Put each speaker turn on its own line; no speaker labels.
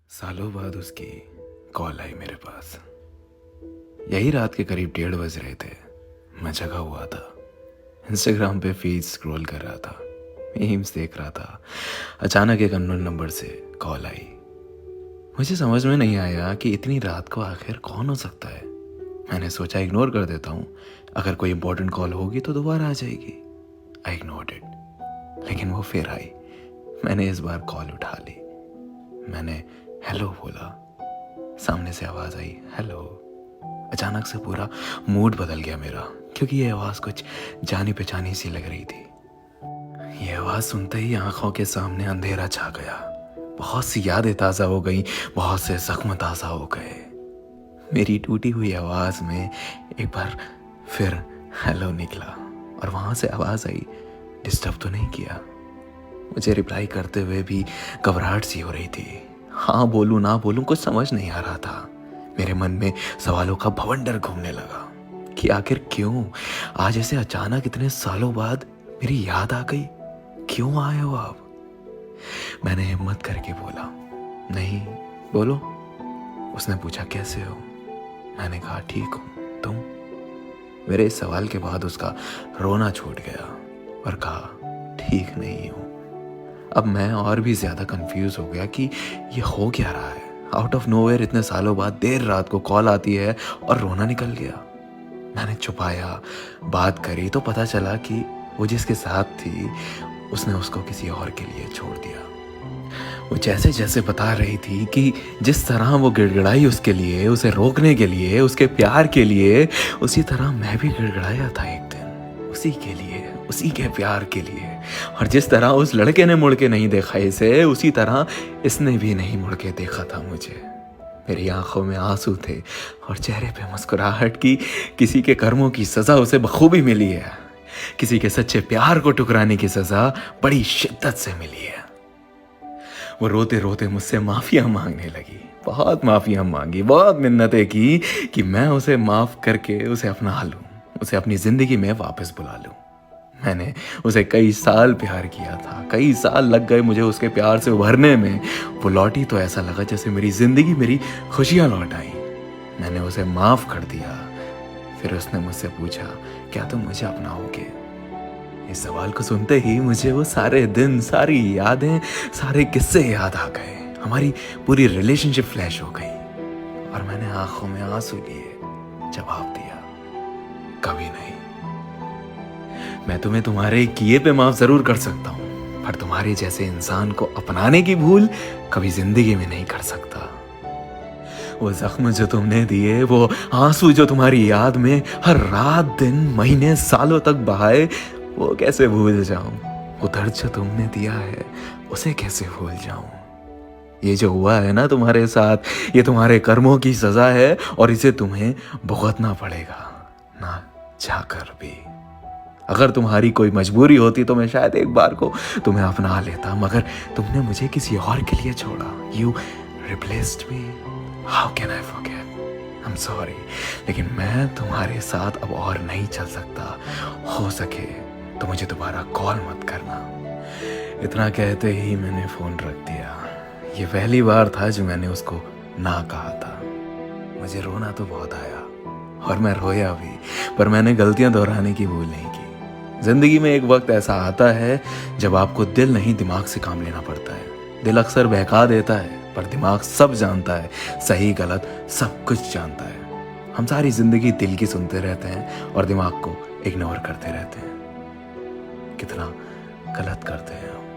सालों बाद उसकी कॉल आई मेरे पास। यही रात के करीब 1:30 बज रहे थे। मैं जगा हुआ था, इंस्टाग्राम पे फीड स्क्रॉल कर रहा था, मीम्स देख रहा था। अचानक एक अननोन नंबर से कॉल आई। मुझे समझ में नहीं आया कि इतनी रात को आखिर कौन हो सकता है। मैंने सोचा इग्नोर कर देता हूँ, अगर कोई इंपॉर्टेंट कॉल होगी तो दोबारा आ जाएगी। आई इग्नोर्ड इट, लेकिन वो फिर आई। मैंने इस बार कॉल उठा ली। मैंने हेलो बोला। सामने से आवाज़ आई, हेलो। अचानक से पूरा मूड बदल गया मेरा, क्योंकि ये आवाज़ कुछ जानी पहचानी सी लग रही थी। ये आवाज़ सुनते ही आंखों के सामने अंधेरा छा गया। बहुत सी यादें ताज़ा हो गई, बहुत से जख्म ताज़ा हो गए। मेरी टूटी हुई आवाज़ में एक बार फिर हेलो निकला, और वहाँ से आवाज़ आई, डिस्टर्ब तो नहीं किया। मुझे रिप्लाई करते हुए भी घबराहट सी हो रही थी। हाँ बोलूँ ना बोलूँ कुछ समझ नहीं आ रहा था। मेरे मन में सवालों का भवंडर घूमने लगा कि आखिर क्यों आज ऐसे अचानक इतने सालों बाद मेरी याद आ गई। क्यों आए हो आप? मैंने हिम्मत करके बोला, नहीं, बोलो। उसने पूछा, कैसे हो? मैंने कहा, ठीक हूँ, तुम? मेरे इस सवाल के बाद उसका रोना छूट गया और कहा, ठीक नहीं हूँ। अब मैं और भी ज़्यादा कंफ्यूज हो गया कि ये हो क्या रहा है। आउट ऑफ नोवेयर इतने सालों बाद देर रात को कॉल आती है और रोना निकल गया। मैंने छुपाया, बात करी तो पता चला कि वो जिसके साथ थी उसने उसको किसी और के लिए छोड़ दिया। वो जैसे जैसे बता रही थी कि जिस तरह वो गिड़गिड़ाई उसके लिए, उसे रोकने के लिए, उसके प्यार के लिए, उसी तरह मैं भी गिड़गिड़ाया था एक दिन, उसी के लिए, उसी के प्यार के लिए। और जिस तरह उस लड़के ने मुड़ के नहीं देखा इसे, उसी तरह इसने भी नहीं मुड़ के देखा था मुझे। मेरी आंखों में आंसू थे और चेहरे पे मुस्कुराहट की। किसी के कर्मों की सजा उसे बखूबी मिली है, किसी के सच्चे प्यार को ठुकराने की सजा बड़ी शिद्दत से मिली है। वो रोते रोते मुझसे माफिया मांगने लगी, बहुत माफिया मांगी, बहुत मिन्नतें की कि मैं उसे माफ करके उसे अपना लूं, उसे अपनी जिंदगी में वापस बुला लूं। मैंने उसे कई साल प्यार किया था, कई साल लग गए मुझे उसके प्यार से उभरने में। वो लौटी तो ऐसा लगा जैसे मेरी जिंदगी, मेरी खुशियां लौट आई। मैंने उसे माफ कर दिया। फिर उसने मुझसे पूछा, क्या तुम मुझे अपनाओगे? इस सवाल को सुनते ही मुझे वो सारे दिन, सारी यादें, सारे किस्से याद आ गए। हमारी पूरी रिलेशनशिप फ्लैश हो गई और मैंने आंखों में आंसू लिए जवाब दिया, कभी नहीं। मैं तुम्हें तुम्हारे किए पे माफ जरूर कर सकता हूँ, पर तुम्हारे जैसे इंसान को अपनाने की भूल कभी जिंदगी में नहीं कर सकता। वो जख्म जो तुमने दिए, वो आंसू जो तुम्हारी याद में हर रात दिन महीने सालों तक बहाए, वो कैसे भूल जाऊं? वो दर्द जो तुमने दिया है, उसे कैसे भूल जाऊं? ये जो हुआ है ना तुम्हारे साथ, ये तुम्हारे कर्मों की सजा है और इसे तुम्हें भुगतना पड़ेगा, ना चाहकर भी। अगर तुम्हारी कोई मजबूरी होती तो मैं शायद एक बार को तुम्हें अपना लेता, मगर तुमने मुझे किसी और के लिए छोड़ा। You replaced me. How can I forget? I am sorry, लेकिन मैं तुम्हारे साथ अब और नहीं चल सकता। हो सके तो मुझे दोबारा कॉल मत करना। इतना कहते ही मैंने फ़ोन रख दिया। ये पहली बार था जो मैंने उसको ना कहा था। मुझे रोना तो बहुत आया और मैं रोया भी, पर मैंने गलतियां दोहराने की भूल नहीं की। जिंदगी में एक वक्त ऐसा आता है जब आपको दिल नहीं दिमाग से काम लेना पड़ता है। दिल अक्सर बहका देता है, पर दिमाग सब जानता है, सही गलत सब कुछ जानता है। हम सारी जिंदगी दिल की सुनते रहते हैं और दिमाग को इग्नोर करते रहते हैं। कितना गलत करते हैं हम।